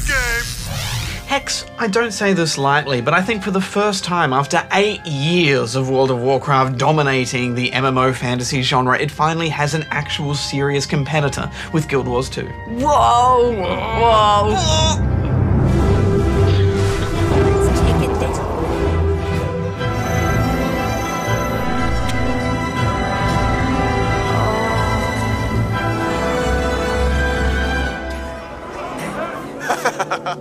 good game. Hex, I don't say this lightly, but I think for the first time after 8 years of World of Warcraft dominating the MMO fantasy genre, it finally has an actual serious competitor with Guild Wars 2. Whoa! Whoa!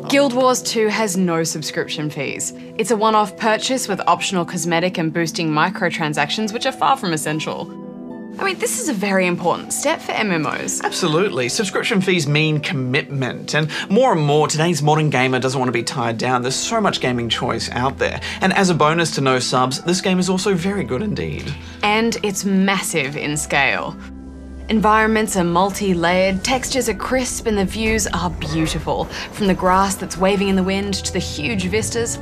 Guild Wars 2 has no subscription fees. It's a one-off purchase with optional cosmetic and boosting microtransactions, which are far from essential. I mean, this is a very important step for MMOs. Absolutely. Subscription fees mean commitment, and more, today's modern gamer doesn't want to be tied down. There's so much gaming choice out there. And as a bonus to no subs, this game is also very good indeed. And it's massive in scale. Environments are multi-layered, textures are crisp, and the views are beautiful. From the grass that's waving in the wind to the huge vistas.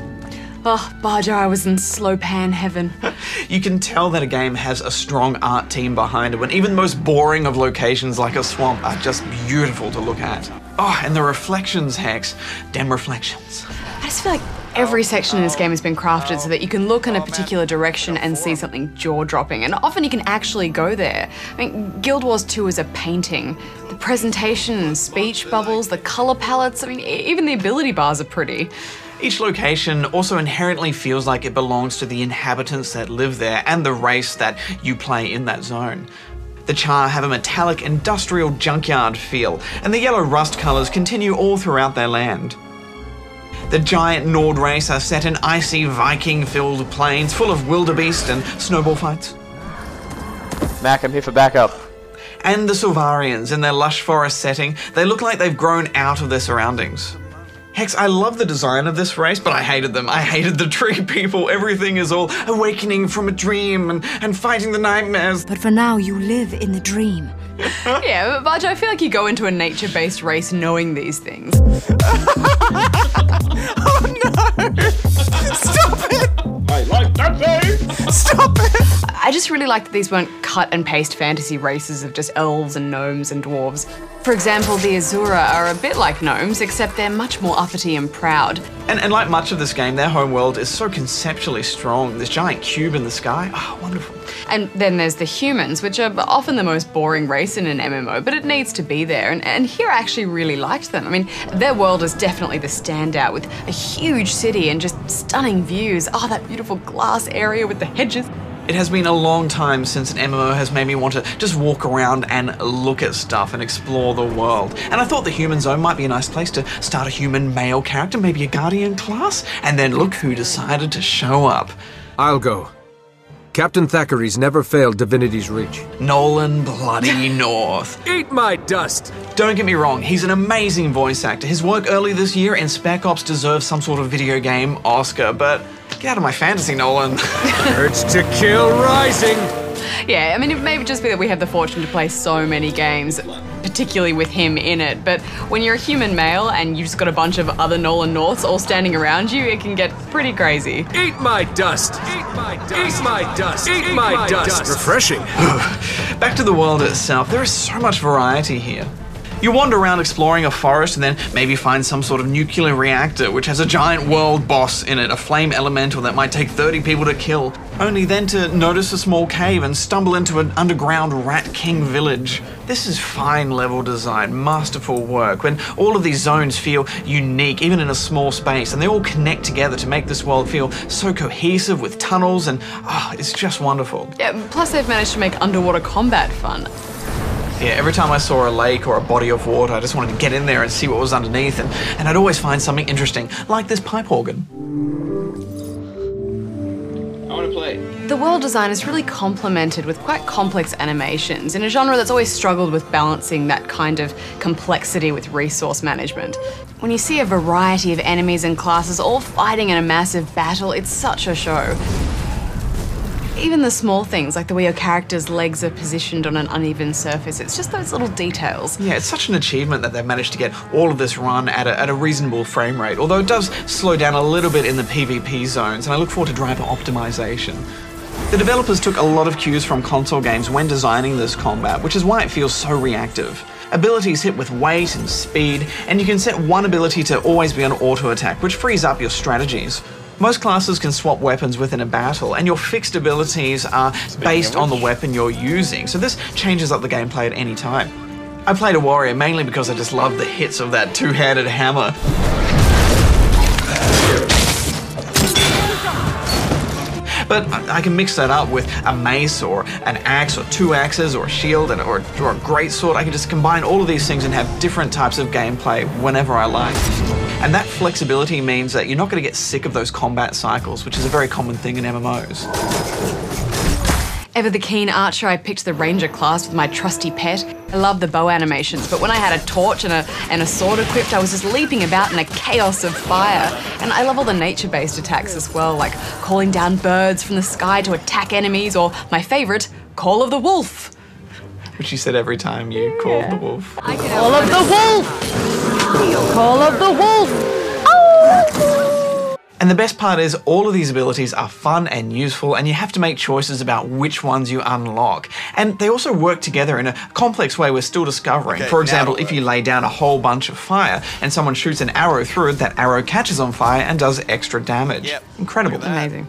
Oh, Baja, I was in slow pan heaven. You can tell that a game has a strong art team behind it when even the most boring of locations like a swamp are just beautiful to look at. Oh, and the reflections, Hex. Damn reflections. I just feel like every section in this game has been crafted so that you can look in a particular direction and see something jaw-dropping, and often you can actually go there. I mean, Guild Wars 2 is a painting. The presentation and speech bubbles, the colour palettes, I mean, even the ability bars are pretty. Each location also inherently feels like it belongs to the inhabitants that live there and the race that you play in that zone. The Charr have a metallic industrial junkyard feel, and the yellow rust colours continue all throughout their land. The giant Nord race are set in icy Viking-filled plains full of wildebeest and snowball fights. Mac, I'm here for backup. And the Silvarians, in their lush forest setting, they look like they've grown out of their surroundings. Hex, I love the design of this race, but I hated them. I hated the tree people. Everything is all awakening from a dream and fighting the nightmares. But for now, you live in the dream. Yeah, but I feel like you go into a nature-based race knowing these things. Oh no! Stop it! I like that name! Stop it! I just really like that these weren't cut and paste fantasy races of just elves and gnomes and dwarves. For example, the Azura are a bit like gnomes, except they're much more uppity and proud. And like much of this game, their homeworld is so conceptually strong. This giant cube in the sky, wonderful. And then there's the humans, which are often the most boring race in an MMO, but it needs to be there. And here I actually really liked them. I mean, their world is definitely the standout, with a huge city and just stunning views. Oh, that beautiful glass area with the hedges. It has been a long time since an MMO has made me want to just walk around and look at stuff and explore the world. And I thought the Human Zone might be a nice place to start a human male character, maybe a Guardian class, and then look who decided to show up. I'll go. Captain Thackeray's never failed Divinity's Reach. Nolan Bloody North. Eat my dust! Don't get me wrong, he's an amazing voice actor. His work early this year in Spec Ops deserves some sort of video game Oscar, but get out of my fantasy, Nolan. Urge to kill rising! Yeah, I mean, it may just be that we have the fortune to play so many games, particularly with him in it, but when you're a human male and you've just got a bunch of other Nolan Norths all standing around you, it can get pretty crazy. Eat my dust! Eat my dust! Eat my dust! Eat my dust! Refreshing. Back to the world itself, there is so much variety here. You wander around exploring a forest and then maybe find some sort of nuclear reactor which has a giant world boss in it, a flame elemental that might take 30 people to kill, only then to notice a small cave and stumble into an underground Rat King village. This is fine level design, masterful work, when all of these zones feel unique, even in a small space, and they all connect together to make this world feel so cohesive with tunnels and, it's just wonderful. Yeah, plus they've managed to make underwater combat fun. Yeah, every time I saw a lake or a body of water, I just wanted to get in there and see what was underneath, and I'd always find something interesting, like this pipe organ. I want to play. The world design is really complemented with quite complex animations in a genre that's always struggled with balancing that kind of complexity with resource management. When you see a variety of enemies and classes all fighting in a massive battle, it's such a show. Even the small things, like the way your character's legs are positioned on an uneven surface, it's just those little details. Yeah, it's such an achievement that they've managed to get all of this run at a reasonable frame rate, although it does slow down a little bit in the PvP zones, and I look forward to driver optimization. The developers took a lot of cues from console games when designing this combat, which is why it feels so reactive. Abilities hit with weight and speed, and you can set one ability to always be on auto attack, which frees up your strategies. Most classes can swap weapons within a battle, and your fixed abilities are based on the weapon you're using, so this changes up the gameplay at any time. I played a warrior mainly because I just love the hits of that two-handed hammer. But I can mix that up with a mace or an axe or two axes or a shield or a greatsword. I can just combine all of these things and have different types of gameplay whenever I like. And that flexibility means that you're not going to get sick of those combat cycles, which is a very common thing in MMOs. Ever the keen archer, I picked the ranger class with my trusty pet. I love the bow animations, but when I had a torch and a sword equipped, I was just leaping about in a chaos of fire. And I love all the nature-based attacks as well, like calling down birds from the sky to attack enemies, or my favourite, Call of the Wolf. Which you said every time you called the wolf. Call of the Wolf! Call of the Wolf! Oh! And the best part is all of these abilities are fun and useful, and you have to make choices about which ones you unlock. And they also work together in a complex way we're still discovering. For example, if you lay down a whole bunch of fire and someone shoots an arrow through it, that arrow catches on fire and does extra damage. Incredible. Amazing.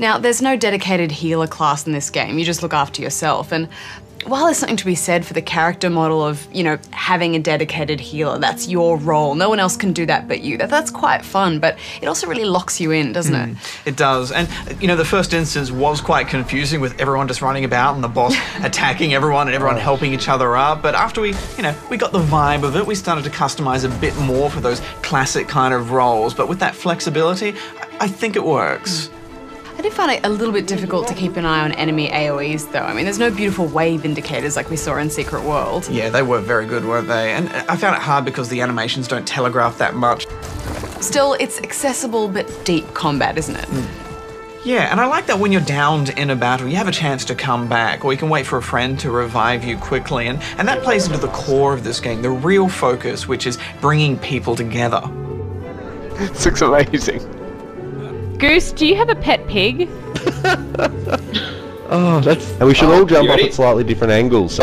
Now, there's no dedicated healer class in this game. You just look after yourself. And while there's something to be said for the character model of, you know, having a dedicated healer, that's your role. No one else can do that but you. That's quite fun, but it also really locks you in, doesn't it? It does. And, you know, the first instance was quite confusing with everyone just running about and the boss attacking everyone and everyone helping each other up. But after we got the vibe of it, we started to customize a bit more for those classic kind of roles. But with that flexibility, I think it works. I did find it a little bit difficult to keep an eye on enemy AoEs though. I mean, there's no beautiful wave indicators like we saw in Secret World. Yeah, they were very good, weren't they? And I found it hard because the animations don't telegraph that much. Still, it's accessible but deep combat, isn't it? Yeah, and I like that when you're downed in a battle, you have a chance to come back, or you can wait for a friend to revive you quickly, and that plays into the core of this game, the real focus, which is bringing people together. This looks amazing. Goose, do you have a pet pig? Oh, and we should all jump off at slightly different angles.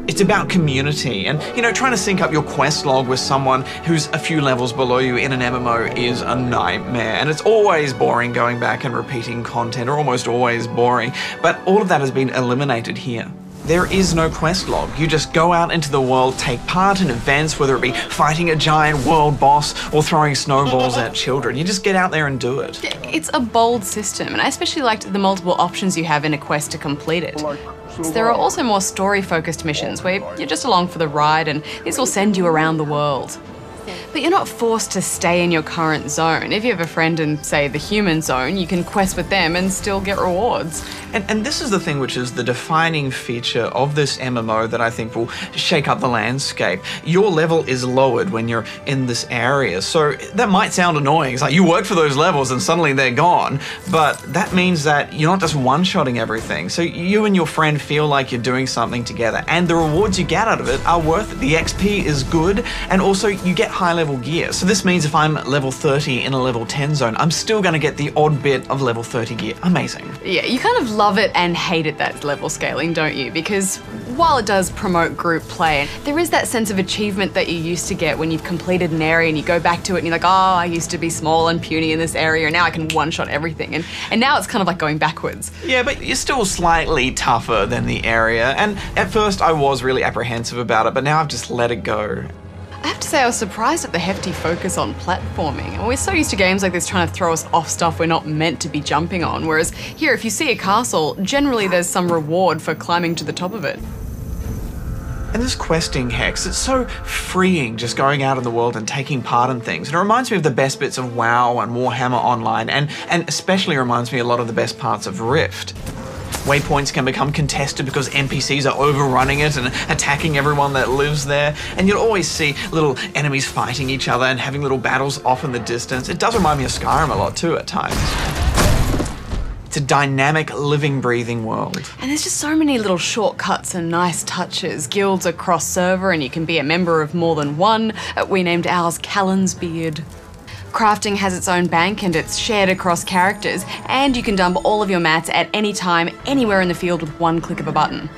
It's about community, and, you know, trying to sync up your quest log with someone who's a few levels below you in an MMO is a nightmare, and it's always boring going back and repeating content, or almost always boring, but all of that has been eliminated here. There is no quest log. You just go out into the world, take part in events, whether it be fighting a giant world boss or throwing snowballs at children. You just get out there and do it. It's a bold system, and I especially liked the multiple options you have in a quest to complete it. So there are also more story-focused missions where you're just along for the ride, and these will send you around the world. But you're not forced to stay in your current zone. If you have a friend in, say, the human zone, you can quest with them and still get rewards. And this is the thing which is the defining feature of this MMO that I think will shake up the landscape. Your level is lowered when you're in this area, so that might sound annoying. It's like you work for those levels and suddenly they're gone, but that means that you're not just one-shotting everything. So you and your friend feel like you're doing something together, and the rewards you get out of it are worth it. The XP is good, and also you get high-level gear. So this means if I'm level 30 in a level 10 zone, I'm still going to get the odd bit of level 30 gear. Amazing. Yeah, you kind of love it and hate it, that level scaling, don't you? Because while it does promote group play, there is that sense of achievement that you used to get when you've completed an area and you go back to it and you're like, oh, I used to be small and puny in this area and now I can one-shot everything. And now it's kind of like going backwards. Yeah, but you're still slightly tougher than the area. And at first I was really apprehensive about it, but now I've just let it go. I have to say I was surprised at the hefty focus on platforming. And we're so used to games like this trying to throw us off stuff we're not meant to be jumping on, whereas here, if you see a castle, generally there's some reward for climbing to the top of it. And this questing, Hex, it's so freeing just going out in the world and taking part in things. And it reminds me of the best bits of WoW and Warhammer Online, and especially reminds me a lot of the best parts of Rift. Waypoints can become contested because NPCs are overrunning it and attacking everyone that lives there. And you'll always see little enemies fighting each other and having little battles off in the distance. It does remind me of Skyrim a lot too at times. It's a dynamic, living, breathing world. And there's just so many little shortcuts and nice touches. Guilds are cross-server and you can be a member of more than one. We named ours Callan's Beard. Crafting has its own bank and it's shared across characters, and you can dump all of your mats at any time, anywhere in the field with one click of a button.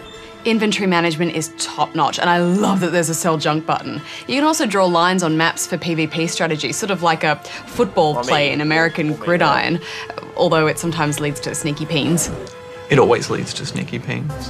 Inventory management is top-notch, and I love that there's a sell junk button. You can also draw lines on maps for PvP strategy, sort of like a football play in American Gridiron, although it sometimes leads to sneaky peens. It always leads to sneaky peens.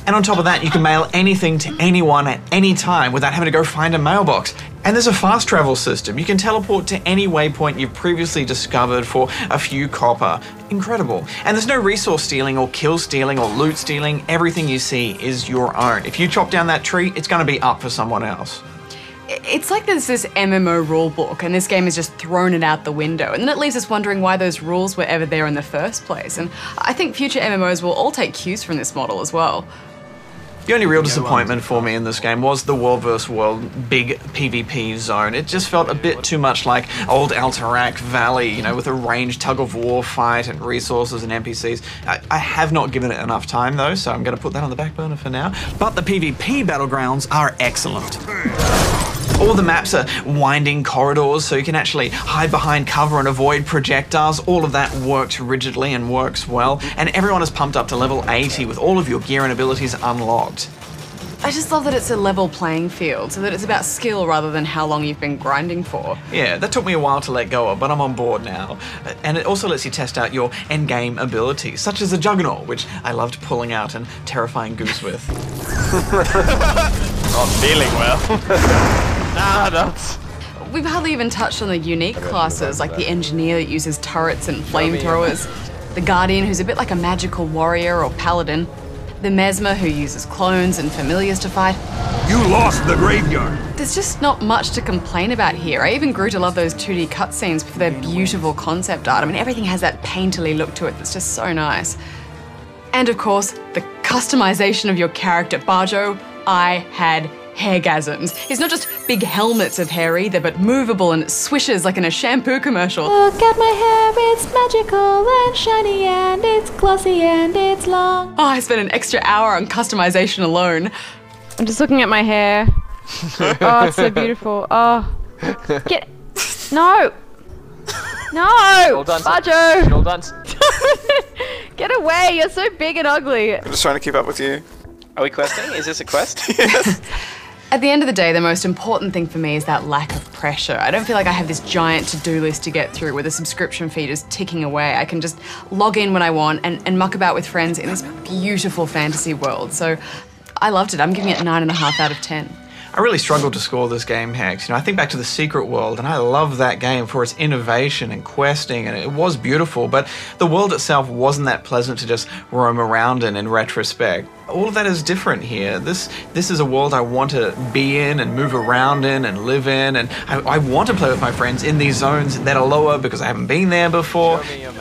And on top of that, you can mail anything to anyone at any time without having to go find a mailbox. And there's a fast travel system. You can teleport to any waypoint you've previously discovered for a few copper. Incredible. And there's no resource stealing or kill stealing or loot stealing. Everything you see is your own. If you chop down that tree, it's going to be up for someone else. It's like there's this MMO rulebook, and this game has just thrown it out the window. And then it leaves us wondering why those rules were ever there in the first place. And I think future MMOs will all take cues from this model as well. The only real disappointment for me in this game was the world versus world big PvP zone. It just felt a bit too much like old Alterac Valley, you know, with a ranged tug-of-war fight and resources and NPCs. I have not given it enough time though, so I'm going to put that on the back burner for now. But the PvP battlegrounds are excellent. All the maps are winding corridors, so you can actually hide behind cover and avoid projectiles. All of that works rigidly and works well. And everyone is pumped up to level 80 with all of your gear and abilities unlocked. I just love that it's a level playing field, so that it's about skill rather than how long you've been grinding for. Yeah, that took me a while to let go of, but I'm on board now. And it also lets you test out your endgame abilities, such as the Juggernaut, which I loved pulling out and terrifying Goose with. Not feeling well. Nuts. We've hardly even touched on the unique classes, like the Engineer that uses turrets and flamethrowers, the Guardian who's a bit like a magical warrior or paladin, the Mesmer who uses clones and familiars to fight. You lost the graveyard. There's just not much to complain about here. I even grew to love those 2D cutscenes for their beautiful concept art. I mean, everything has that painterly look to it that's just so nice. And of course, the customization of your character. Bajo, I had hairgasms. He's not just big helmets of hair either, but movable and swishes like in a shampoo commercial. Look at my hair, it's magical and shiny and it's glossy and it's long. Oh, I spent an extra hour on customization alone. I'm just looking at my hair. Oh, it's so beautiful. Oh, get no, All done. Bajo. All done. Get away! You're so big and ugly. I'm just trying to keep up with you. Are we questing? Is this a quest? Yes. At the end of the day, the most important thing for me is that lack of pressure. I don't feel like I have this giant to-do list to get through with a subscription fee just ticking away. I can just log in when I want and muck about with friends in this beautiful fantasy world. So I loved it. I'm giving it 9.5 out of 10. I really struggled to score this game, Hex. You know, I think back to The Secret World, and I love that game for its innovation and questing, and it was beautiful, but the world itself wasn't that pleasant to just roam around in retrospect. All of that is different here. This is a world I want to be in and move around in and live in, and I want to play with my friends in these zones that are lower because I haven't been there before.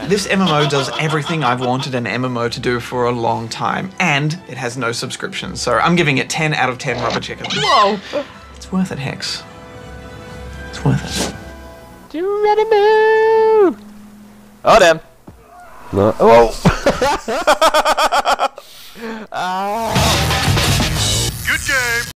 This MMO does everything I've wanted an MMO to do for a long time, and it has no subscriptions, so I'm giving it 10 out of 10 rubber chickens. Whoa! It's worth it, Hex. It's worth it. You ready, move? Oh, damn. No. Oh! Good game.